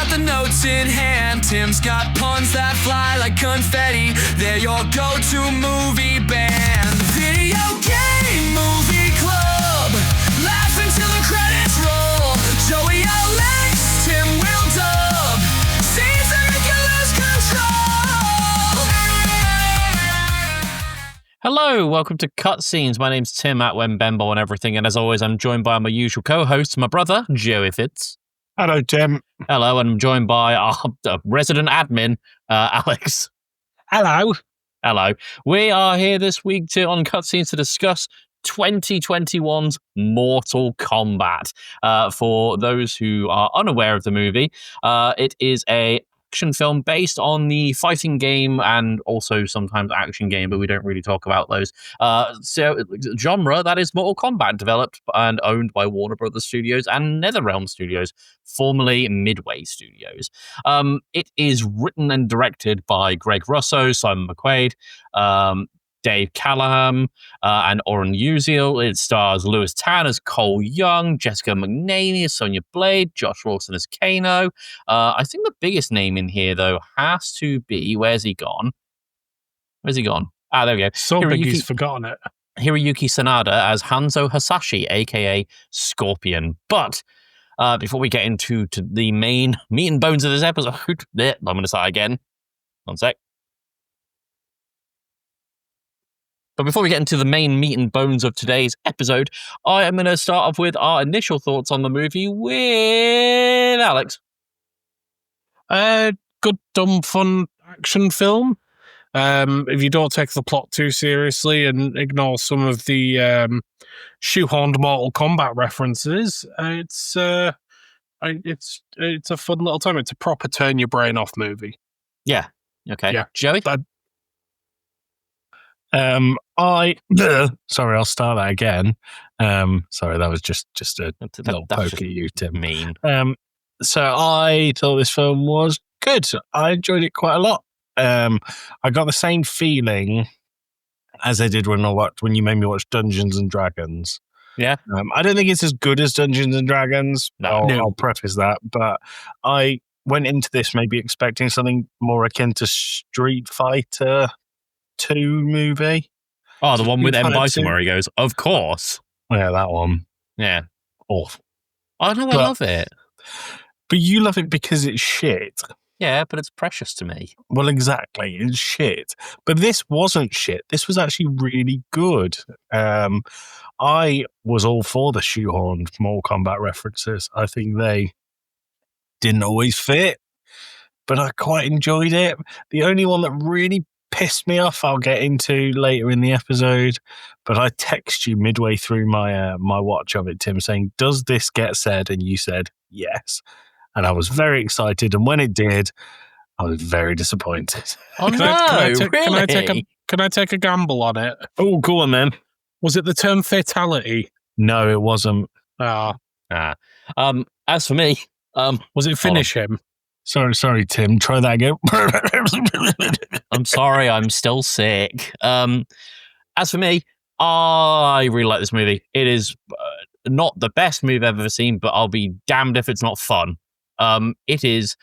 got the notes in hand. Tim's got puns that fly like confetti. They're your go-to movie band. Video game movie club. Laugh until the credits roll. Joey Alex, Tim will dub. Scenes that make you lose control. Hello, welcome to Cutscenes. My name's Tim at Wembembo and everything, and as always, I'm joined by my usual co-host, my brother, Joey Fitz. Hello, Tim. Hello, and I'm joined by our resident admin, Alex. Hello. Hello. We are here this week on Cutscenes to discuss 2021's Mortal Kombat. For those who are unaware of the movie, it is a action film based on the fighting game and also sometimes action game, but we don't really talk about those. So genre, that is Mortal Kombat, developed and owned by Warner Brothers Studios and NetherRealm Studios, formerly Midway Studios. It is written and directed by Greg Russo, Simon McQuaid, Dave Callahan, and Oren Uziel. It stars Lewis Tan as Cole Young, Jessica McNaney as Sonya Blade, Josh Rawson as Kano. I think the biggest name in here, though, has to be... Where's he gone? Ah, there we go. So big he's forgotten it. Hiroyuki Sanada as Hanzo Hasashi, a.k.a. Scorpion. But before we get into the main meat and bones of this episode... I'm going to start again. One sec. But before we get into the main meat and bones of today's episode, I am going to start off with our initial thoughts on the movie with Alex. Good, dumb, fun action film. If you don't take the plot too seriously and ignore some of the shoehorned Mortal Kombat references, it's a fun little time. It's a proper turn your brain off movie. Yeah. Okay. Yeah. Joey? Sorry, I'll start that again. Sorry, that was just a little poke at you, Tim. Mean. So I thought this film was good. I enjoyed it quite a lot. I got the same feeling as I did when you made me watch Dungeons and Dragons. Yeah. I don't think it's as good as Dungeons and Dragons. No. I'll preface that, but I went into this maybe expecting something more akin to Street Fighter 2 movie. Oh, the one with M. Bison where he goes, of course. Yeah, that one. Yeah. Awful. Oh, no, I love it. But you love it because it's shit. Yeah, but it's precious to me. Well, exactly. It's shit. But this wasn't shit. This was actually really good. I was all for the shoehorned Mortal Kombat references. I think they didn't always fit, but I quite enjoyed it. The only one that really pissed me off, I'll get into later in the episode, but I text you midway through my watch of it, Tim, saying, does this get said? And you said yes. And I was very excited, and when it did, I was very disappointed. Oh, Can I take a gamble on it? Oh, go on then. Was it the term fatality? No, it wasn't. As for me, was it finish him? Sorry, Tim. Try that again. I'm sorry, I'm still sick. As for me, I really like this movie. It is not the best movie I've ever seen, but I'll be damned if it's not fun. It is,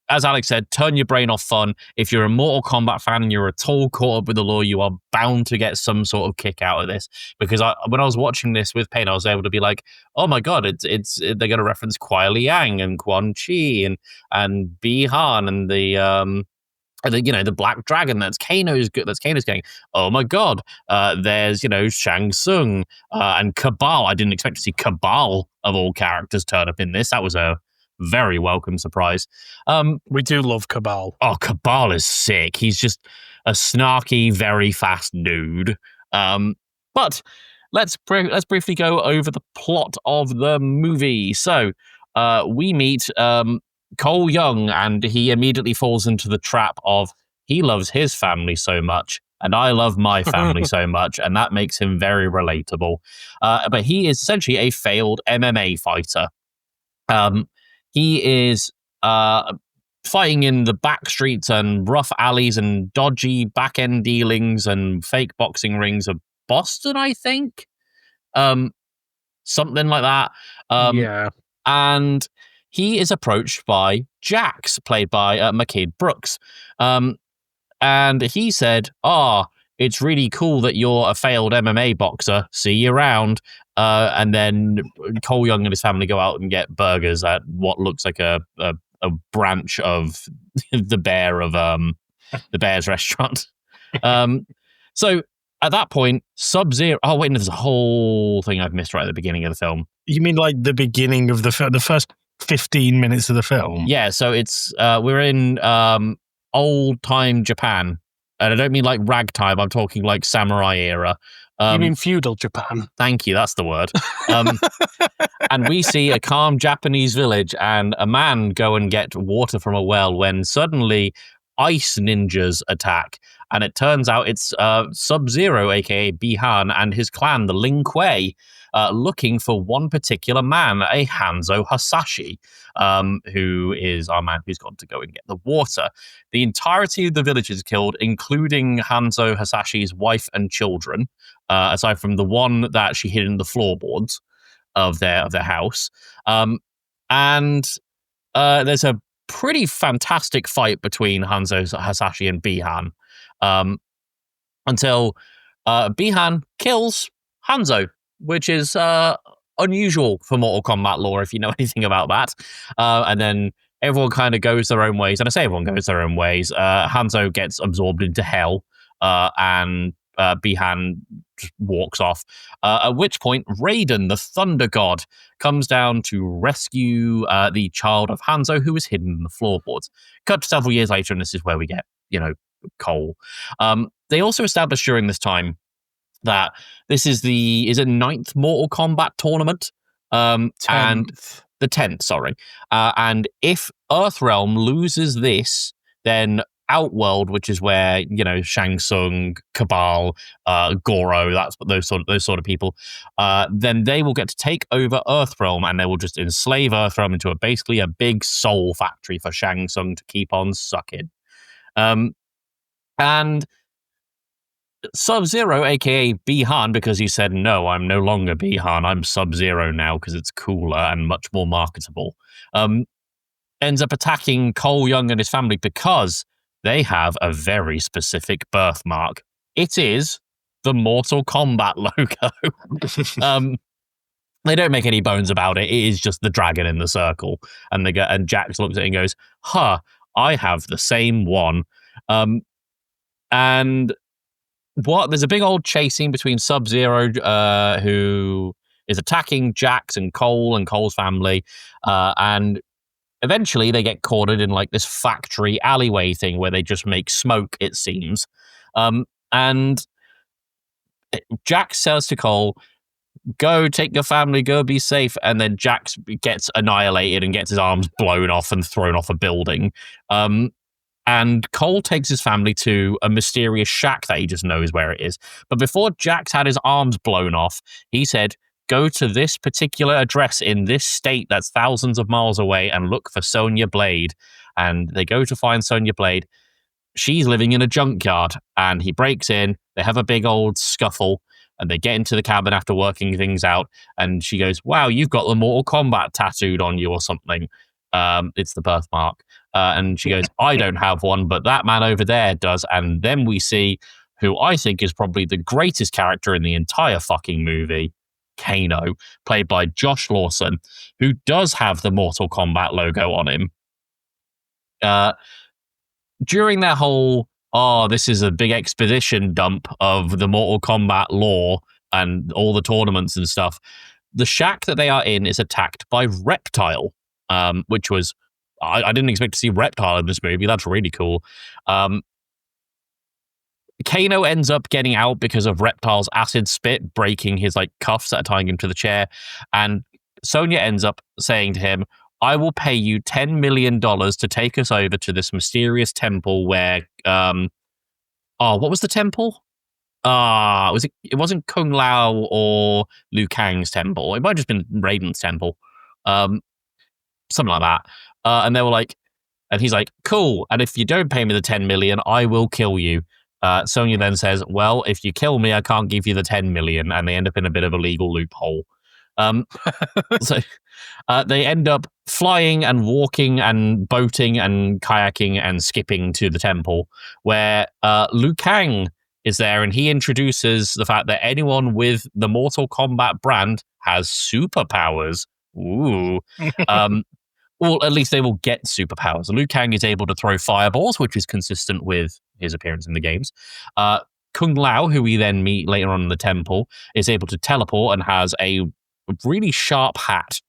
as Alex said, turn your brain off fun. If you're a Mortal Kombat fan and you're at all caught up with the lore, you are bound to get some sort of kick out of this. Because when I was watching this with Payne, I was able to be like, oh my god, they're going to reference Kuai Liang and Quan Chi and Bi-Han and the Black Dragon. That's Kano's going. Oh my god, there's Shang Tsung and Cabal. I didn't expect to see Cabal of all characters turn up in this. That was a very welcome surprise. We do love Cabal. Oh, Cabal is sick. He's just a snarky, very fast dude. But let's briefly go over the plot of the movie. So we meet Cole Young, and he immediately falls into the trap of he loves his family so much, and I love my family so much, and that makes him very relatable. But he is essentially a failed MMA fighter. He is fighting in the back streets and rough alleys and dodgy back-end dealings and fake boxing rings of Boston, I think. Something like that. Yeah. And he is approached by Jax, played by McKade Brooks. And he said, it's really cool that you're a failed MMA boxer. See you around. And then Cole Young and his family go out and get burgers at what looks like a branch of the Bear's restaurant. So at that point, Sub-Zero... Oh, wait, no, there's a whole thing I've missed right at the beginning of the film. You mean like the beginning of the first 15 minutes of the film? Yeah, so it's we're in old-time Japan. And I don't mean like ragtime, I'm talking like samurai era. You mean feudal Japan? Thank you, that's the word. And we see a calm Japanese village and a man go and get water from a well when suddenly ice ninjas attack. And it turns out it's Sub-Zero, a.k.a. Bihan, and his clan, the Lin Kuei, looking for one particular man, a Hanzo Hasashi, who is our man who's gone to go and get the water. The entirety of the village is killed, including Hanzo Hasashi's wife and children, aside from the one that she hid in the floorboards of their house. And there's a pretty fantastic fight between Hanzo Hasashi and Bihan, until Bihan kills Hanzo, which is unusual for Mortal Kombat lore, if you know anything about that. And then everyone kind of goes their own ways. And I say everyone goes their own ways. Hanzo gets absorbed into hell, and Bihan just walks off. At which point, Raiden, the Thunder God, comes down to rescue the child of Hanzo, who is hidden in the floorboards. Cut to several years later, and this is where we get, Cole. They also established during this time that this is the 9th Mortal Kombat tournament. 10th. And the 10th, sorry. And if Earthrealm loses this, then Outworld, which is where, Shang Tsung, Cabal, Goro, that's those sort of people, then they will get to take over Earthrealm, and they will just enslave Earthrealm into basically a big soul factory for Shang Tsung to keep on sucking. And Sub-Zero, aka Bihan, because he said, no, I'm no longer Bihan, I'm Sub-Zero now because it's cooler and much more marketable, ends up attacking Cole Young and his family because they have a very specific birthmark. It is the Mortal Kombat logo. They don't make any bones about it. It is just the dragon in the circle. And Jax looks at it and goes, I have the same one. And there's a big old chase scene between Sub-Zero, who is attacking Jax and Cole's family, and eventually they get cornered in like this factory alleyway thing where they just make smoke, it seems. And Jax says to Cole, go take your family, go be safe. And then Jax gets annihilated and gets his arms blown off and thrown off a building. And Cole takes his family to a mysterious shack that he just knows where it is. But before Jax had his arms blown off, he said, go to this particular address in this state that's thousands of miles away and look for Sonya Blade. And they go to find Sonya Blade. She's living in a junkyard, and he breaks in. They have a big old scuffle, and they get into the cabin after working things out. And she goes, wow, you've got the Mortal Kombat tattooed on you or something. It's the birthmark. And she goes, I don't have one, but that man over there does. And then we see who I think is probably the greatest character in the entire fucking movie, Kano, played by Josh Lawson, who does have the Mortal Kombat logo on him. During their whole, this is a big exposition dump of the Mortal Kombat lore and all the tournaments and stuff, the shack that they are in is attacked by Reptile, which was, I didn't expect to see Reptile in this movie. That's really cool. Kano ends up getting out because of Reptile's acid spit breaking his cuffs that are tying him to the chair. And Sonya ends up saying to him, I will pay you $10 million to take us over to this mysterious temple where, what was the temple? It wasn't Kung Lao or Liu Kang's temple. It might have just been Raiden's temple. Something like that. And they were like, and he's like, cool. And if you don't pay me the 10 million, I will kill you. Sonya then says, well, if you kill me, I can't give you the 10 million. And they end up in a bit of a legal loophole. So they end up flying and walking and boating and kayaking and skipping to the temple, where Liu Kang is there, and he introduces the fact that anyone with the Mortal Kombat brand has superpowers. Ooh. Well, at least they will get superpowers. Liu Kang is able to throw fireballs, which is consistent with his appearance in the games. Kung Lao, who we then meet later on in the temple, is able to teleport and has a really sharp hat.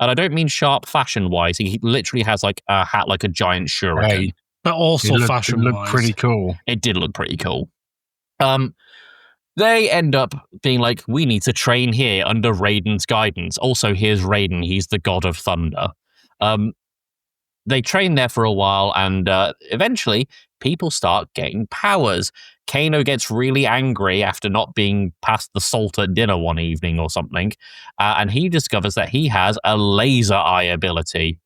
And I don't mean sharp fashion-wise. He literally has like a hat like a giant shuriken. Right. But also It fashion looked pretty cool. It did look pretty cool. They end up being like, we need to train here under Raiden's guidance. Also, here's Raiden. He's the god of thunder. They train there for a while, and eventually people start getting powers. Kano gets really angry after not being passed the salt at dinner one evening or something, and he discovers that he has a laser eye ability.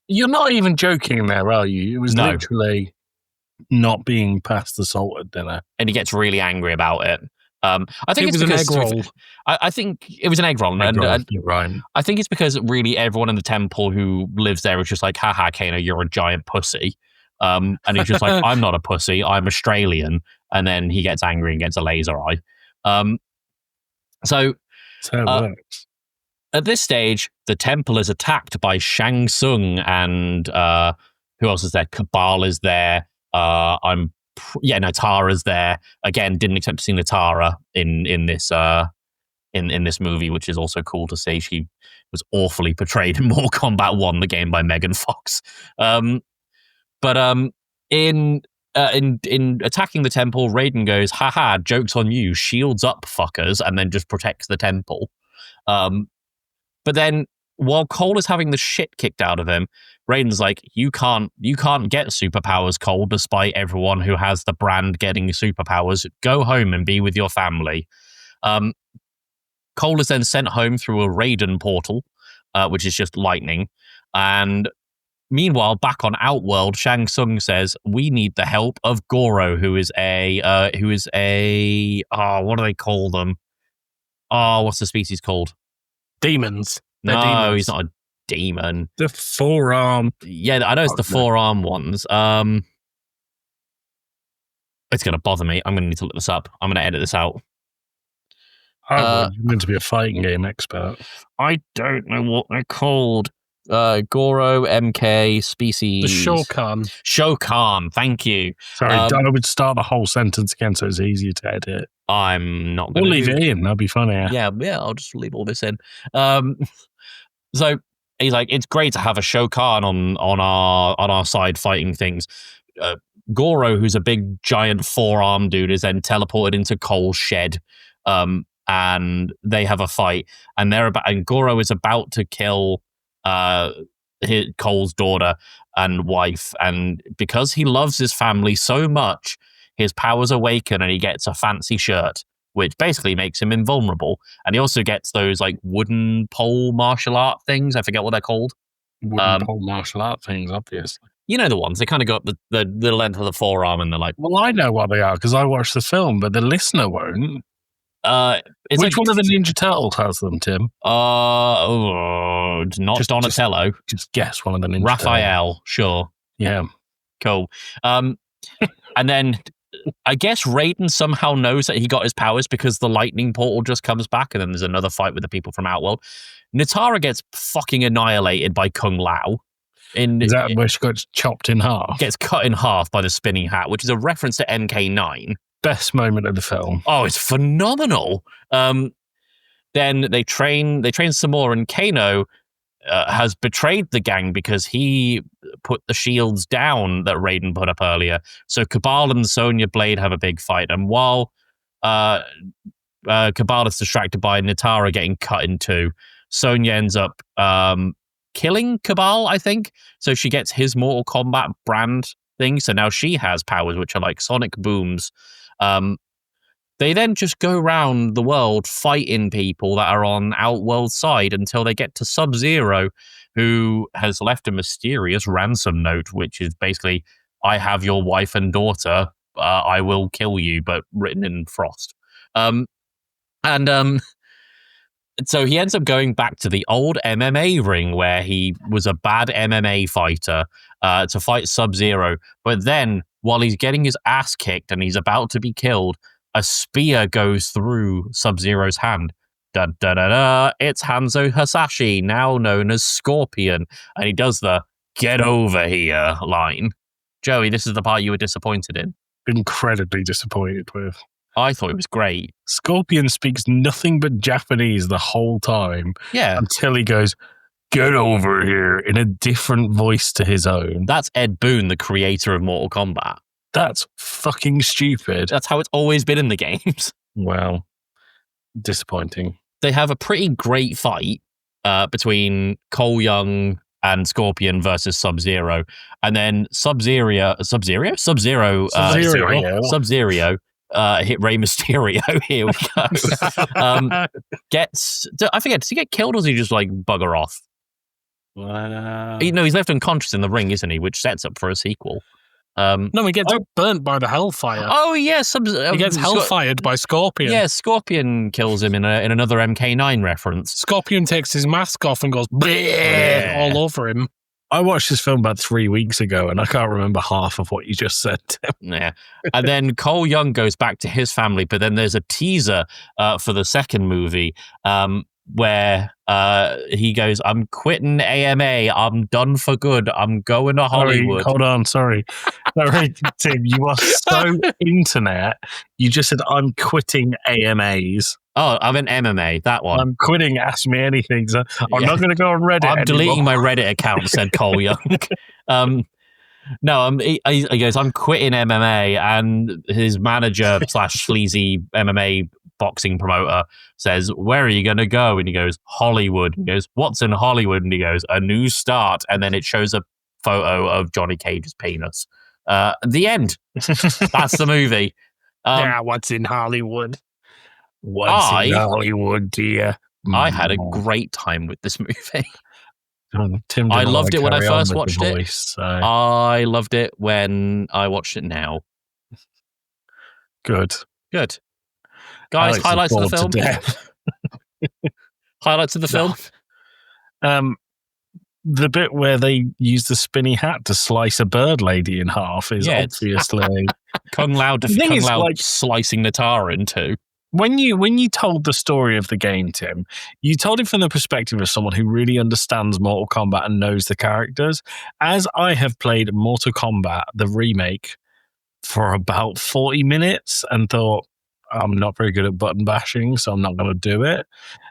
You're not even joking there, are you? It was No. literally not being passed the salt at dinner. And he gets really angry about it. I think It it's was an because egg roll. I think it was an egg roll, and You're right. I think it's because really everyone in the temple who lives there is just like, haha, Kano, you're a giant pussy. And he's just like, I'm not a pussy, I'm Australian. And then he gets angry and gets a laser eye. So That's how it works. at this stage, the temple is attacked by Shang Tsung and who else is there? Cabal is there. Natara's there. Again, didn't expect to see Natara in this in this movie, which is also cool to see. She was awfully portrayed in Mortal Kombat 1, the game by Megan Fox. In attacking the temple, Raiden goes, haha, joke's on you, shields up, fuckers, and then just protects the temple. But then, while Cole is having the shit kicked out of him, Raiden's like, you can't get superpowers, Cole, despite everyone who has the brand getting superpowers. Go home and be with your family. Cole is then sent home through a Raiden portal, which is just lightning. And meanwhile, back on Outworld, Shang Tsung says, we need the help of Goro, who is a what do they call them? What's the species called? Demons. They're No, demons. he's not a demon. The forearm. Yeah, I know it's the forearm ones. It's going to bother me. I'm going to need to look this up. I'm going to edit this out. You're meant to be a fighting game expert. I don't know what they're called. Goro, MK, species. The Shokan. Shokan, thank you. Sorry, I would start the whole sentence again so it's easier to edit. I'm not We'll going leave to it in. That'd be funny. Yeah, I'll just leave all this in. So he's like, it's great to have a Shokan on our side fighting things. Goro, who's a big giant forearm dude, is then teleported into Cole's shed. And they have a fight, and Goro is about to kill Cole's daughter and wife, and because he loves his family so much, his powers awaken and he gets a fancy shirt, which basically makes him invulnerable. And he also gets those like wooden pole martial art things. I forget what they're called. Wooden pole martial art things, obviously. You know the ones. They kind of go up the length of the forearm, and they're like. Well, I know what they are because I watched the film, but the listener won't. Which one of the Ninja Turtles has them, Tim? Not Donatello. Just guess one of the Ninja Raphael, Turtles. sure. Yeah. Cool. And then I guess Raiden somehow knows that he got his powers because the lightning portal just comes back, and then there's another fight with the people from Outworld. Natara gets fucking annihilated by Kung Lao. Is that where she got chopped in half? Gets cut in half by the spinning hat, which is a reference to MK9. Best moment of the film. Oh, it's phenomenal. Then they train some more, and Kano has betrayed the gang because he put the shields down that Raiden put up earlier. So Cabal and Sonya Blade have a big fight, and while Cabal is distracted by Natara getting cut in two, Sonya ends up killing Cabal, I think. So she gets his Mortal Kombat brand thing, so now she has powers which are like sonic booms. They then just go around the world fighting people that are on Outworld side until they get to Sub-Zero, who has left a mysterious ransom note, which is basically, I have your wife and daughter, I will kill you, but written in frost. So he ends up going back to the old MMA ring where he was a bad MMA fighter to fight Sub-Zero. But then, while he's getting his ass kicked and he's about to be killed, a spear goes through Sub-Zero's hand. Da da da da! It's Hanzo Hasashi, now known as Scorpion, and he does the "Get over here" line. Joey, this is the part you were disappointed in. Incredibly disappointed with. I thought it was great. Scorpion speaks nothing but Japanese the whole time Yeah, until he goes, "Get over here," in a different voice to his own. that's Ed Boon, the creator of Mortal Kombat. That's fucking stupid. That's how it's always been in the games. Well, disappointing. They have a pretty great fight between Cole Young and Scorpion versus Sub-Zero, and then Sub-Zero hit Rey Mysterio. Here we go. I forget, does he get killed or does he just like bugger off? No, he's left unconscious in the ring, isn't he? Which sets up for a sequel. No, he gets burnt by the hellfire. Oh yes, He gets hellfired by Scorpion. Yeah, Scorpion kills him in another MK9 reference. Scorpion takes his mask off and goes all over him. I watched this film about 3 weeks ago and I can't remember half of what you just said. Yeah. And then Cole Young goes back to his family, but then there's a teaser for the second movie where he goes, "I'm quitting AMA. I'm done for good. I'm going to Hollywood." Hold on, sorry. Sorry, Tim, you are so internet. You just said, "I'm quitting AMAs." Oh, I'm in MMA, that one. I'm quitting Ask Me Anything. So I'm not going to go on Reddit I'm deleting my anymore. Reddit account, said Cole Young. No, he goes, "I'm quitting MMA," and his manager / sleazy MMA boxing promoter says, "Where are you going to go?" And he goes, "Hollywood." And he goes, "What's in Hollywood?" And he goes, "A new start." And then it shows a photo of Johnny Cage's penis. The end. That's the movie. What's in Hollywood? What's in Hollywood, dear? I had a great time with this movie. Tim, I loved it when I carry on first with the watched it. voice, so. I loved it when I watched it now. Good. Guys, Alex is highlights of the bored to film. death. Highlights of the film. The bit where they use the spinny hat to slice a bird lady in half is obviously Kung Lao slicing Natara in two. When you told the story of the game, Tim, you told it from the perspective of someone who really understands Mortal Kombat and knows the characters. As I have played Mortal Kombat, the remake, for about 40 minutes and thought, I'm not very good at button bashing, so I'm not going to do it.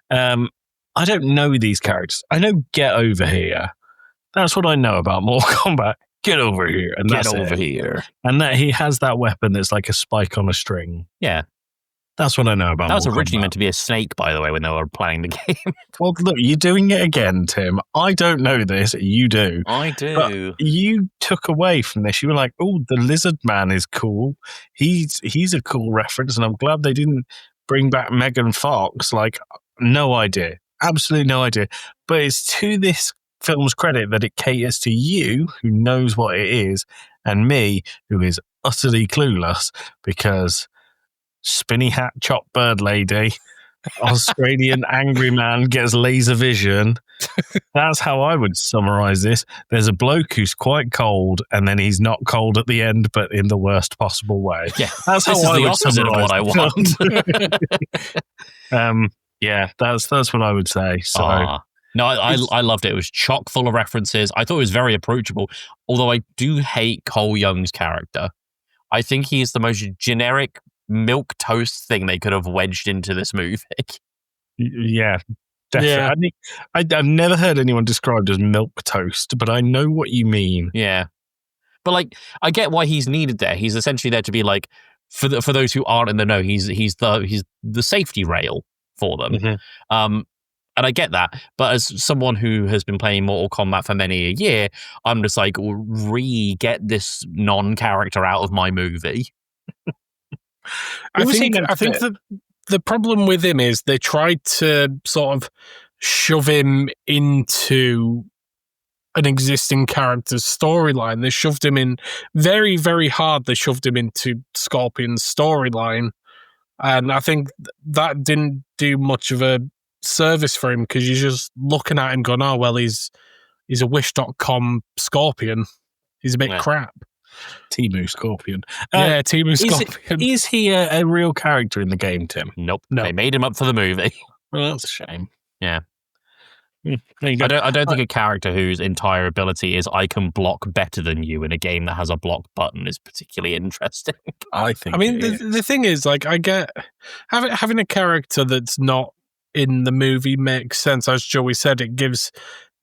I don't know these characters. I know Get Over Here. That's what I know about Mortal Kombat. Get over here. And Get that's over it. here. And that he has that weapon that's like a spike on a string. Yeah. That's what I know about That was Mortal originally Kombat. meant to be a snake, by the way, when they were playing the game. Well, look, you're doing it again, Tim. I don't know this. You do. I do. But you took away from this. You were like, "Oh, the lizard man is cool. He's a cool reference," and I'm glad they didn't bring back Megan Fox. Like, no idea, absolutely no idea. But it's to this film's credit that it caters to you, who knows what it is, and me, who is utterly clueless, because spinny hat chop bird lady, Australian angry man gets laser vision. That's how I would summarize this. There's a bloke who's quite cold, and then he's not cold at the end, but in the worst possible way. Yeah, That's how this is I the would opposite of what I summarize want. Yeah, that's what I would say. So. No, I loved it. It was chock full of references. I thought it was very approachable, although I do hate Cole Young's character. I think he is the most generic milk toast thing they could have wedged into this movie. Yeah, definitely. Yeah. I've never heard anyone described as milk toast, but I know what you mean. Yeah. But like, I get why he's needed there. He's essentially there to be like, for those who aren't in the know, he's the safety rail for them. Mm-hmm. And I get that, but as someone who has been playing Mortal Kombat for many a year, I'm just like, get this non-character out of my movie. I think that the problem with him is they tried to sort of shove him into an existing character's storyline. They shoved him in very, very hard. They shoved him into Scorpion's storyline. And I think that didn't do much of a service for him because you're just looking at him going, oh, well, he's a Wish.com Scorpion. He's a bit crap. Timu Scorpion. Timu Scorpion. Is he a real character in the game, Tim? Nope. No. They made him up for the movie. Well, that's a shame. Yeah. There you go. I don't think a character whose entire ability is I can block better than you in a game that has a block button is particularly interesting. I think. I mean, the thing is, like, I get having a character that's not in the movie makes sense. As Joey said, it gives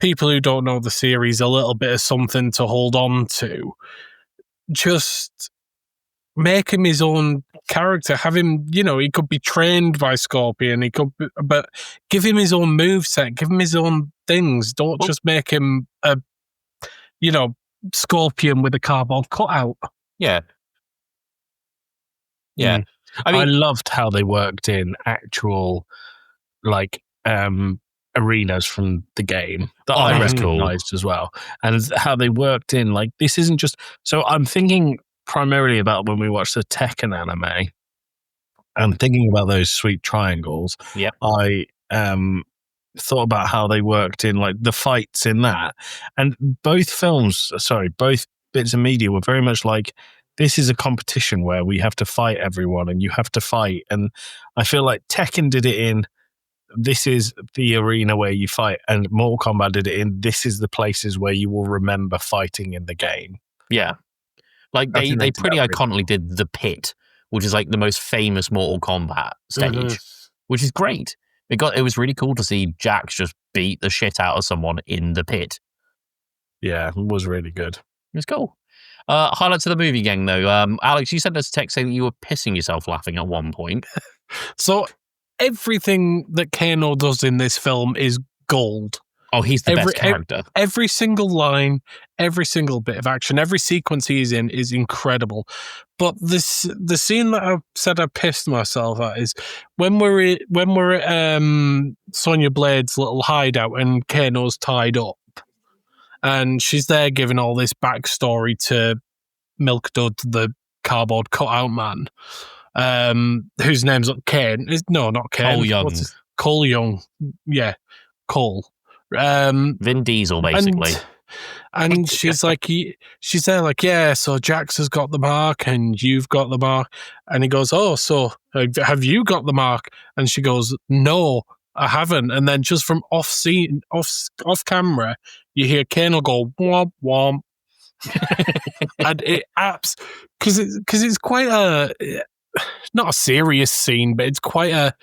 people who don't know the series a little bit of something to hold on to. Just make him his own character. Have him, he could be trained by Scorpion. But give him his own moveset. Give him his own things. Don't just make him a, Scorpion with a cardboard cutout. Yeah. Yeah. Mm. I mean, I loved how they worked in actual, arenas from the game that I that's cool. recognized as well, and how they worked in, this isn't just. So I'm thinking primarily about when we watched the Tekken anime, and thinking about those sweet triangles. Yep. I thought about how they worked in the fights in that, and both bits of media were very much like, this is a competition where we have to fight everyone and you have to fight. And I feel like Tekken did it in, this is the arena where you fight, and Mortal Kombat did it in, this is the places where you will remember fighting in the game. Yeah. They pretty iconically did the pit, which is the most famous Mortal Kombat stage, which is great. It was really cool to see Jax just beat the shit out of someone in the pit. Yeah, it was really good. It was cool. Highlights of the movie, gang, though. Alex, you sent us a text saying that you were pissing yourself laughing at one point. So everything that Kano does in this film is gold. Oh, he's the best character. Every single line, every single bit of action, every sequence he's in is incredible. But the scene that I said I pissed myself at is when we're at Sonya Blade's little hideout and Kano's tied up, and she's there giving all this backstory to Milk Dud, the cardboard cutout man, whose name's Kane. No, not Kane. Cole Young. Cole Young. Yeah, Cole. Vin Diesel, basically. And she's she's there yeah, so Jax has got the mark and you've got the mark. And he goes, oh, so have you got the mark? And she goes, no, I haven't. And then just from off camera, you hear Kano go, womp, womp. And it apps, because it's quite not a serious scene, but it's quite a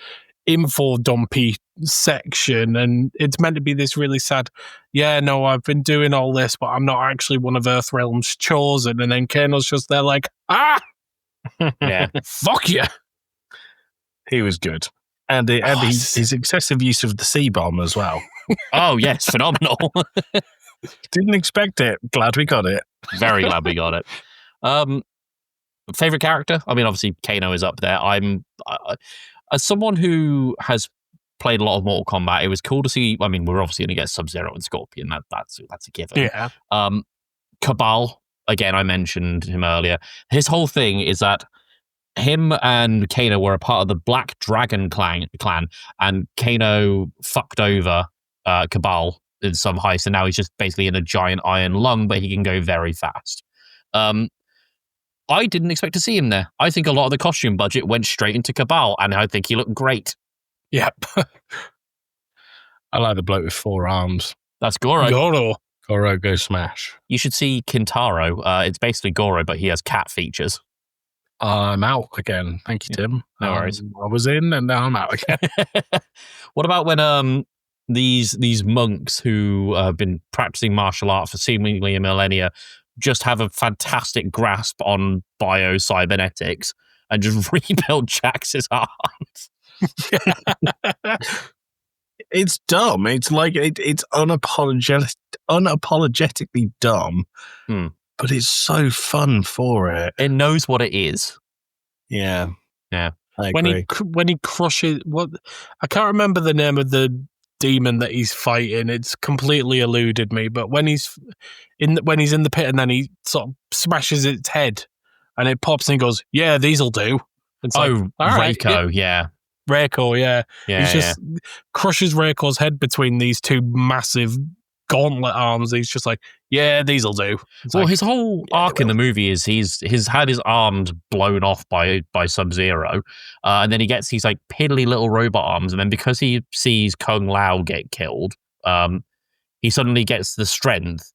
info dumpy section, and it's meant to be this really sad, no, I've been doing all this, but I'm not actually one of Earthrealm's chosen. And then Kano's just there yeah, fuck you. He was good. And his excessive use of the C-bomb as well. Oh, yes, phenomenal. Didn't expect it. Glad we got it. Very glad we got it. Favorite character? I mean, obviously, Kano is up there. As someone who has played a lot of Mortal Kombat, it was cool to see. I mean, we're obviously going to get Sub-Zero and Scorpion. That's a given. Yeah. Cabal, again, I mentioned him earlier. His whole thing is that him and Kano were a part of the Black Dragon clan, and Kano fucked over Cabal in some heist, and now he's just basically in a giant iron lung, but he can go very fast. I didn't expect to see him there. I think a lot of the costume budget went straight into Cabal, and I think he looked great. Yep. I like the bloke with 4 arms. That's Goro. Goro, go smash. You should see Kintaro. It's basically Goro, but he has cat features. I'm out again. Thank you, Tim. No worries. I was in, and now I'm out again. What about when these monks who have been practicing martial art for seemingly a millennia just have a fantastic grasp on bio-cybernetics and just rebuild Jax's arms? It's dumb. It's it's unapologetically dumb, but it's so fun for it. It knows what it is. Yeah. I agree. When he crushes, I can't remember the name of the demon that he's fighting. It's completely eluded me. But when he's in the pit and then he sort of smashes its head and it pops and he goes, "Yeah, these'll do." It's Reiko, yeah. Reiko, yeah. Yeah, He's just crushes Reiko's head between these two massive gauntlet arms. He's just like, yeah, these'll do. It's well, like, his whole arc in the movie is he's had his arms blown off by Sub-Zero, and then he gets these like piddly little robot arms, and then because he sees Kung Lao get killed, he suddenly gets the strength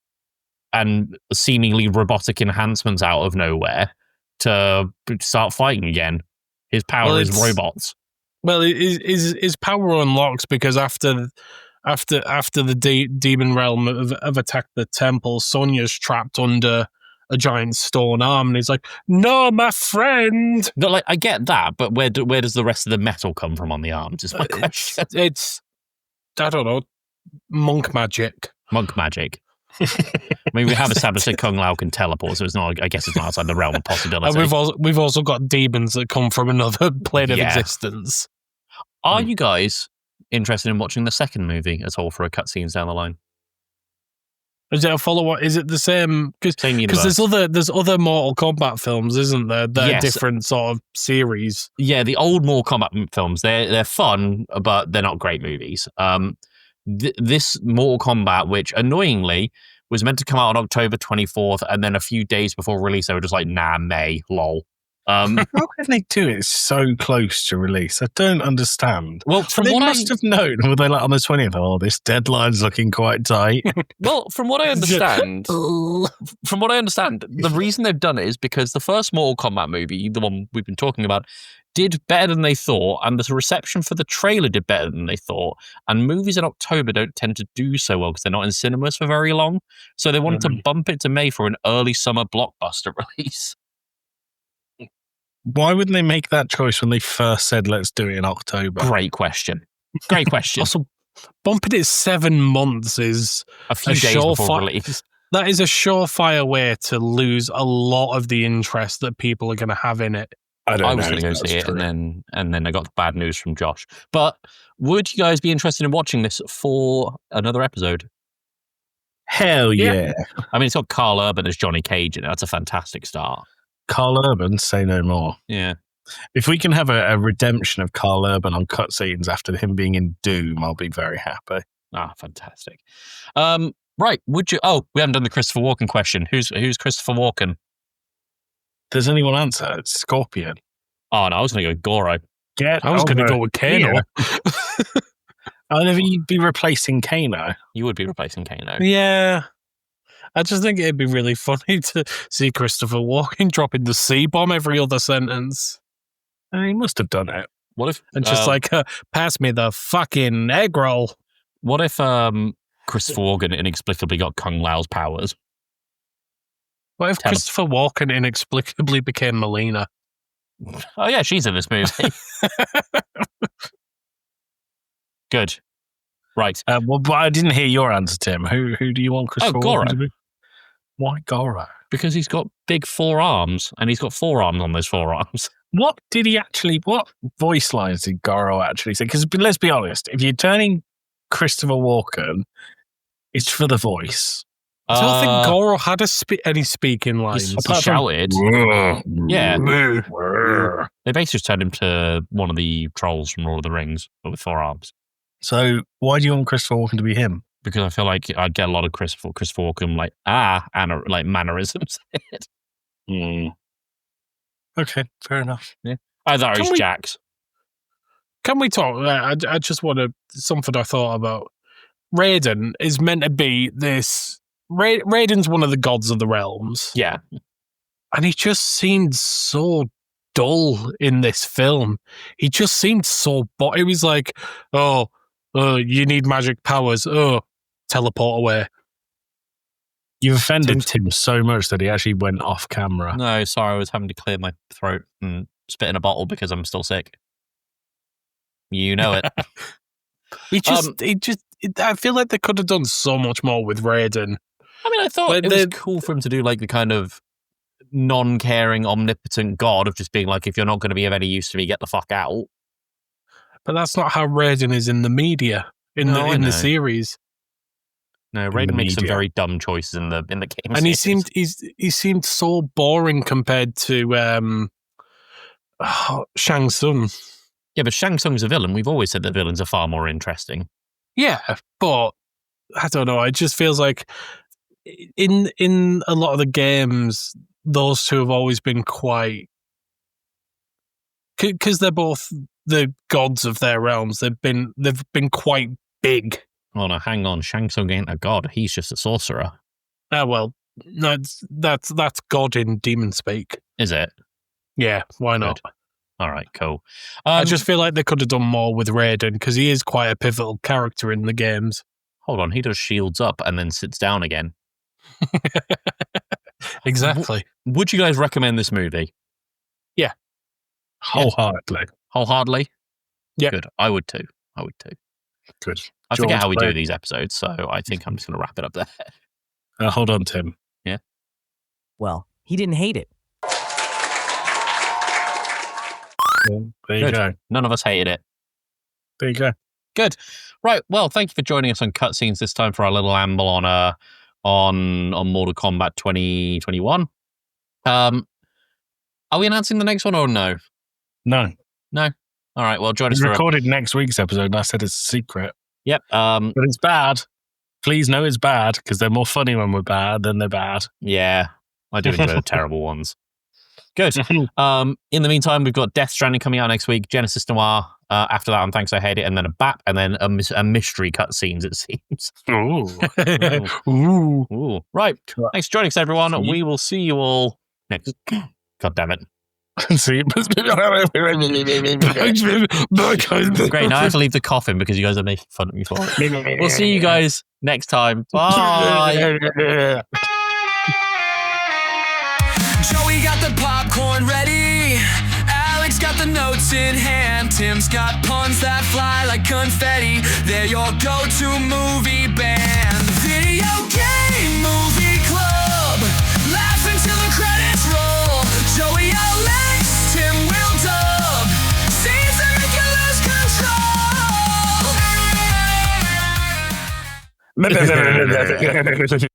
and seemingly robotic enhancements out of nowhere to start fighting again. His power is robots. Well, his power unlocks because after the demon realm have attacked the temple, Sonya's trapped under a giant stone arm, and he's like, "No, my friend." No, like I get that, but where does the rest of the metal come from on the arms? Is my question. It's I don't know, monk magic. Monk magic. I mean, we have established that Kung Lao can teleport, so it's not. I guess it's not outside the realm of possibility. And we've also got demons that come from another plane of existence. Are you guys interested in watching the second movie at all for a cutscenes down the line? Is it a follow-up? Is it the same? Same universe. Because there's other Mortal Kombat films, isn't there? That are different sort of series. Yeah, the old Mortal Kombat films, they're fun, but they're not great movies. This Mortal Kombat, which annoyingly was meant to come out on October 24th, and then a few days before release, they were just like, nah, May, lol. How can they do it so close to release? I don't understand. Well, from they what must have known. Were they like on the 20th? Oh, this deadline's looking quite tight. Well, from what I understand, the reason they've done it is because the first Mortal Kombat movie, the one we've been talking about, did better than they thought, and the reception for the trailer did better than they thought. And movies in October don't tend to do so well because they're not in cinemas for very long. So they wanted to bump it to May for an early summer blockbuster release. Why wouldn't they make that choice when they first said, let's do it in October? Great question. Great question. Also, bumping it 7 months is a few days before release. That is a surefire way to lose a lot of the interest that people are going to have in it. I was going to go see it, and then I got bad news from Josh. But would you guys be interested in watching this for another episode? Hell yeah. I mean, it's got Carl Urban as Johnny Cage in it. That's a fantastic start. Carl Urban, say no more. Yeah. If we can have a redemption of Carl Urban on cutscenes after him being in Doom, I'll be very happy. Ah, fantastic. Right, would you... Oh, we haven't done the Christopher Walken question. Who's Christopher Walken? Does anyone answer? It's Scorpion. Oh, no, I was going to go Goro. I was going to go with Kano. I never you'd be replacing Kano. You would be replacing Kano. Yeah. I just think it'd be really funny to see Christopher Walken dropping the C-bomb every other sentence. He must have done it. What if... And just pass me the fucking egg roll. What if Christopher Walken inexplicably got Kung Lao's powers? What if Christopher Walken inexplicably became Melina? Oh, yeah, she's in this movie. Good. Right. Well, but I didn't hear your answer, Tim. Who do you want Christopher Walken to be? Why Goro? Because he's got big 4 arms, and he's got 4 arms on those 4 arms. What voice lines did Goro actually say? Because let's be honest, if you're turning Christopher Walken, it's for the voice. I don't think Goro had any speaking lines. He shouted. Yeah. They basically just turned him to one of the trolls from Lord of the Rings, but with 4 arms. So why do you want Christopher Walken to be him? Because I feel like I'd get a lot of Christopher Walken like mannerisms. Okay, fair enough. Yeah. Either he's Jax. Can we talk? I just want to something I thought about. Raiden is meant to be this. Raiden's one of the gods of the realms. Yeah, and he just seemed so dull in this film. He just seemed so. It was like, oh, you need magic powers. Oh, teleport away. You've offended Tim so much that he actually went off camera. No, sorry, I was having to clear my throat and spit in a bottle because I'm still sick. You know it. I feel like they could have done so much more with Raiden. I mean, I thought it was cool for him to do like the kind of non-caring, omnipotent god of just being like, if you're not going to be of any use to me, get the fuck out. But that's not how Raiden is in the media, in the series. No, Raiden makes some very dumb choices in the game. And he seemed so boring compared to Shang Tsung. Yeah, but Shang Tsung's a villain. We've always said that villains are far more interesting. Yeah, but I don't know. It just feels like in a lot of the games, those two have always been quite, because they're both the gods of their realms. They've been quite big. Oh no, hang on. Shang Tsung ain't a god. He's just a sorcerer. Ah, well, that's God in demon speak. Is it? Yeah, why not? Good. All right, cool. I just feel like they could have done more with Raiden because he is quite a pivotal character in the games. Hold on, he does shields up and then sits down again. Exactly. Would you guys recommend this movie? Yeah. Wholeheartedly. Wholeheartedly? Yeah. Good. I would too. Good. I forget how we do George, these episodes, so I think I'm just going to wrap it up there. hold on, Tim. Yeah. Well, he didn't hate it. There you Good. go. None of us hated it. There you go. Good. Right. Well, thank you for joining us on Cutscenes this time for our little amble on Mortal Kombat 2021. Are we announcing the next one or no? No. No. All right. Well, join us We for recorded next week's episode and I said it's a secret. Yep. But it's bad. Please know it's bad because they're more funny when we're bad than they're bad. Yeah. I do enjoy the terrible ones. Good. In the meantime, we've got Death Stranding coming out next week, Genesis Noir. After that, Thanks I Hate It, and then a BAP, and then a mystery cutscenes, it seems. Ooh. Ooh. Ooh. Right. Thanks for joining us, everyone. We will see you all next. God damn it. See. Great. Now I have to leave the coffin because you guys are making fun of me for it. We'll see you guys next time. Bye. Joey got the popcorn ready. Alex got the notes in hand. Tim's got puns that fly like confetti. They're your go-to movie band. Video game movie club. Laugh until the credits roll. Joey Alex, Tim will dub. Scenes that make you lose control.